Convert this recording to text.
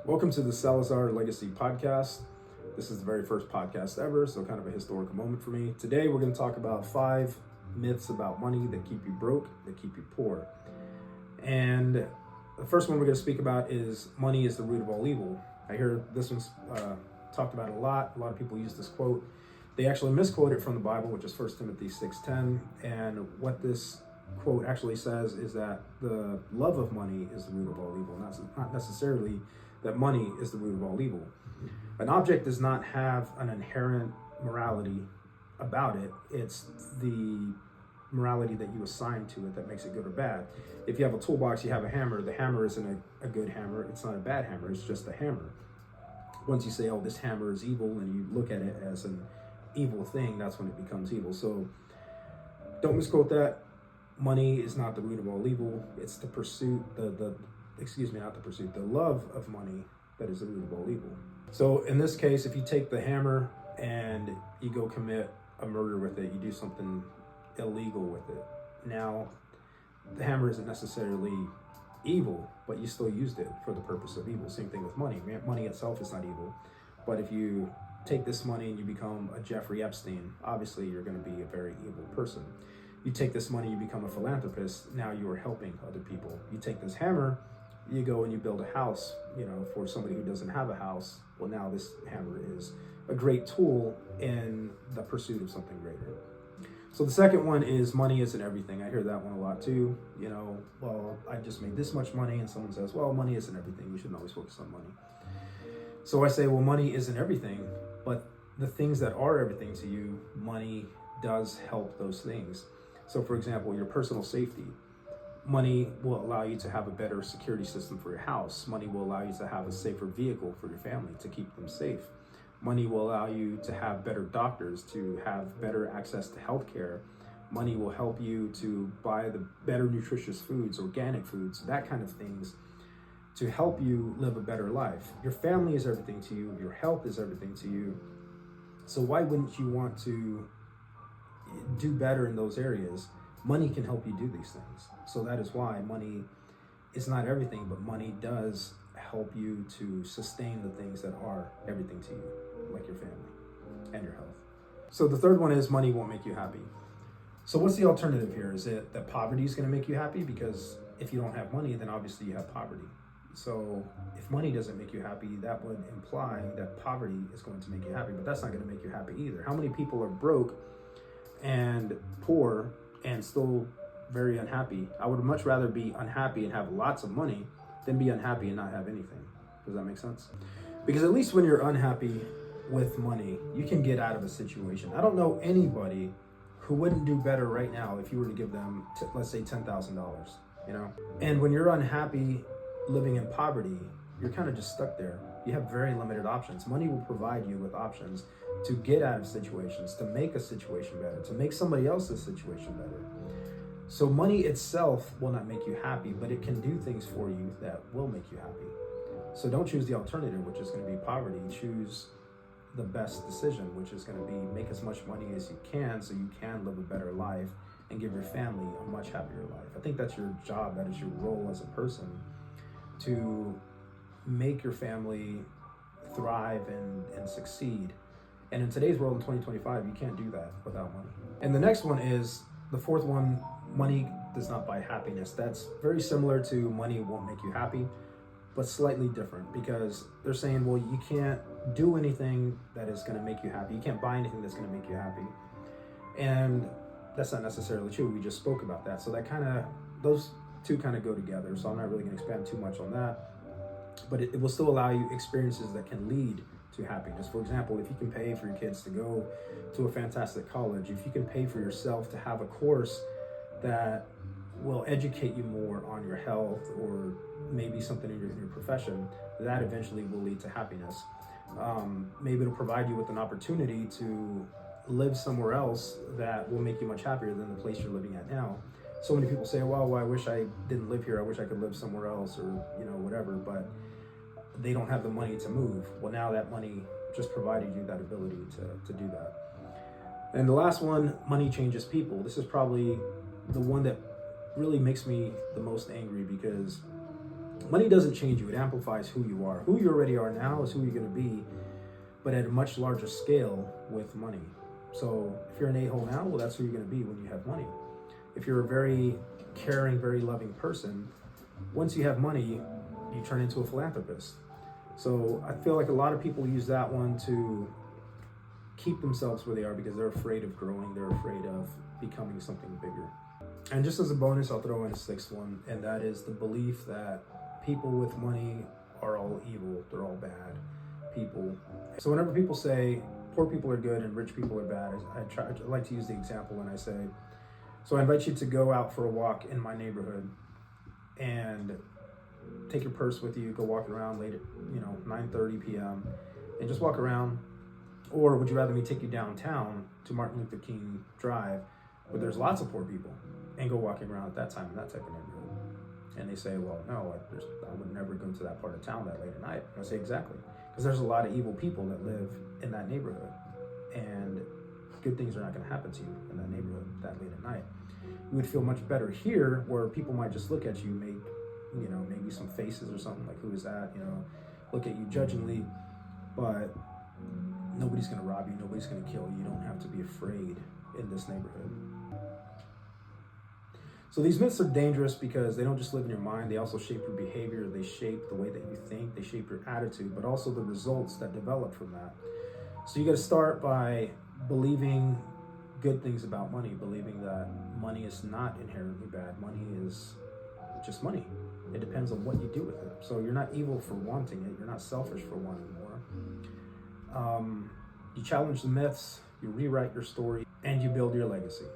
Welcome to the Salazar Legacy Podcast. This is the very first podcast ever, so kind of a historical moment for me. Today we're going to talk about 5 myths about money that keep you broke, that keep you poor. And the first one we're going to speak about is money is the root of all evil. I hear this one's talked about a lot. A lot of people use this quote. They actually misquote it from the Bible, which is 1 Timothy 6:10. And what this quote actually says is that the love of money is the root of all evil, not necessarily that money is the root of all evil. An object does not have an inherent morality about it. It's the morality that you assign to it that makes it good or bad. If you have a toolbox, you have a hammer. The hammer isn't a good hammer. It's not a bad hammer. It's just a hammer. Once you say, oh, this hammer is evil, and you look at it as an evil thing, that's when it becomes evil. So don't misquote that. Money is not the root of all evil. It's the pursuit, the love of money that is the root of all evil. So in this case, if you take the hammer and you go commit a murder with it, you do something illegal with it. Now, the hammer isn't necessarily evil, but you still used it for the purpose of evil. Same thing with money. Money itself is not evil, but if you take this money and you become a Jeffrey Epstein, obviously you're going to be a very evil person. You take this money, you become a philanthropist, now you are helping other people. You take this hammer, you go and you build a house, for somebody who doesn't have a house. Well, now this hammer is a great tool in the pursuit of something greater. So the second one is money isn't everything. I hear that one a lot too. Well, I just made this much money, and someone says, well, money isn't everything. You shouldn't always focus on money. So I say, well, money isn't everything, but the things that are everything to you, money does help those things. So for example, your personal safety. Money will allow you to have a better security system for your house. Money will allow you to have a safer vehicle for your family to keep them safe. Money will allow you to have better doctors, to have better access to healthcare. Money will help you to buy the better nutritious foods, organic foods, that kind of things, to help you live a better life. Your family is everything to you. Your health is everything to you. So why wouldn't you want to do better in those areas? Money can help you do these things. So that is why money is not everything, but money does help you to sustain the things that are everything to you, like your family and your health. So the third one is money won't make you happy. So what's the alternative here? Is it that poverty is going to make you happy? Because if you don't have money, then obviously you have poverty. So if money doesn't make you happy, that would imply that poverty is going to make you happy, but that's not going to make you happy either. How many people are broke and poor and still very unhappy? I would much rather be unhappy and have lots of money than be unhappy and not have anything. Does that make sense? Because at least when you're unhappy with money, you can get out of a situation. I don't know anybody who wouldn't do better right now if you were to give them, let's say, $10,000, And when you're unhappy living in poverty, you're kind of just stuck there. You have very limited options. Money will provide you with options to get out of situations, to make a situation better, to make somebody else's situation better. So money itself will not make you happy, but it can do things for you that will make you happy. So don't choose the alternative, which is going to be poverty. Choose the best decision, which is going to be make as much money as you can so you can live a better life and give your family a much happier life. I think that's your job, that is your role as a person, to make your family thrive and succeed. And in today's world, in 2025, you can't do that without money. And the next one is, the fourth one, money does not buy happiness. That's very similar to money won't make you happy, but slightly different, because they're saying, well, you can't do anything that is going to make you happy. You can't buy anything that's going to make you happy. And that's not necessarily true. We just spoke about that. So those two kind of go together. So I'm not really going to expand too much on that. But it will still allow you experiences that can lead to happiness. For example, if you can pay for your kids to go to a fantastic college, if you can pay for yourself to have a course that will educate you more on your health or maybe something in your profession, that eventually will lead to happiness. Maybe it'll provide you with an opportunity to live somewhere else that will make you much happier than the place you're living at now. So many people say, well, I wish I didn't live here. I wish I could live somewhere else, or whatever, but they don't have the money to move. Well, now that money just provided you that ability to do that. And the last one, money changes people. This is probably the one that really makes me the most angry, because Money doesn't change you, it amplifies who you are. Who you already are now is who you're going to be, but at a much larger scale with money. So if you're an a-hole now, well, that's who you're going to be when you have money. If you're a very caring, very loving person, once you have money, you turn into a philanthropist. So I feel like a lot of people use that one to keep themselves where they are because they're afraid of growing, they're afraid of becoming something bigger. And just as a bonus, I'll throw in a sixth one, and that is the belief that people with money are all evil, they're all bad people. So whenever people say poor people are good and rich people are bad, I like to use the example when I say, so I invite you to go out for a walk in my neighborhood and take your purse with you, go walk around late at 9:30 p.m. and just walk around. Or would you rather me take you downtown to Martin Luther King Drive, where there's lots of poor people, and go walking around at that time in that type of neighborhood? And they say, well, no, I would never go to that part of town that late at night. And I say, exactly, because there's a lot of evil people that live in that neighborhood, and good things are not going to happen to you in that neighborhood that late at night. You would feel much better here, where people might just look at you, make maybe some faces or something like, who is that? Look at you judgingly, but nobody's going to rob you, nobody's going to kill you. You don't have to be afraid in this neighborhood. So these myths are dangerous because they don't just live in your mind, they also shape your behavior, they shape the way that you think, they shape your attitude, but also the results that develop from that. So you got to start by believing good things about money, believing that money is not inherently bad. Money is just money. It depends on what you do with it. So you're not evil for wanting it, you're not selfish for wanting more. You challenge the myths, you rewrite your story, and you build your legacy.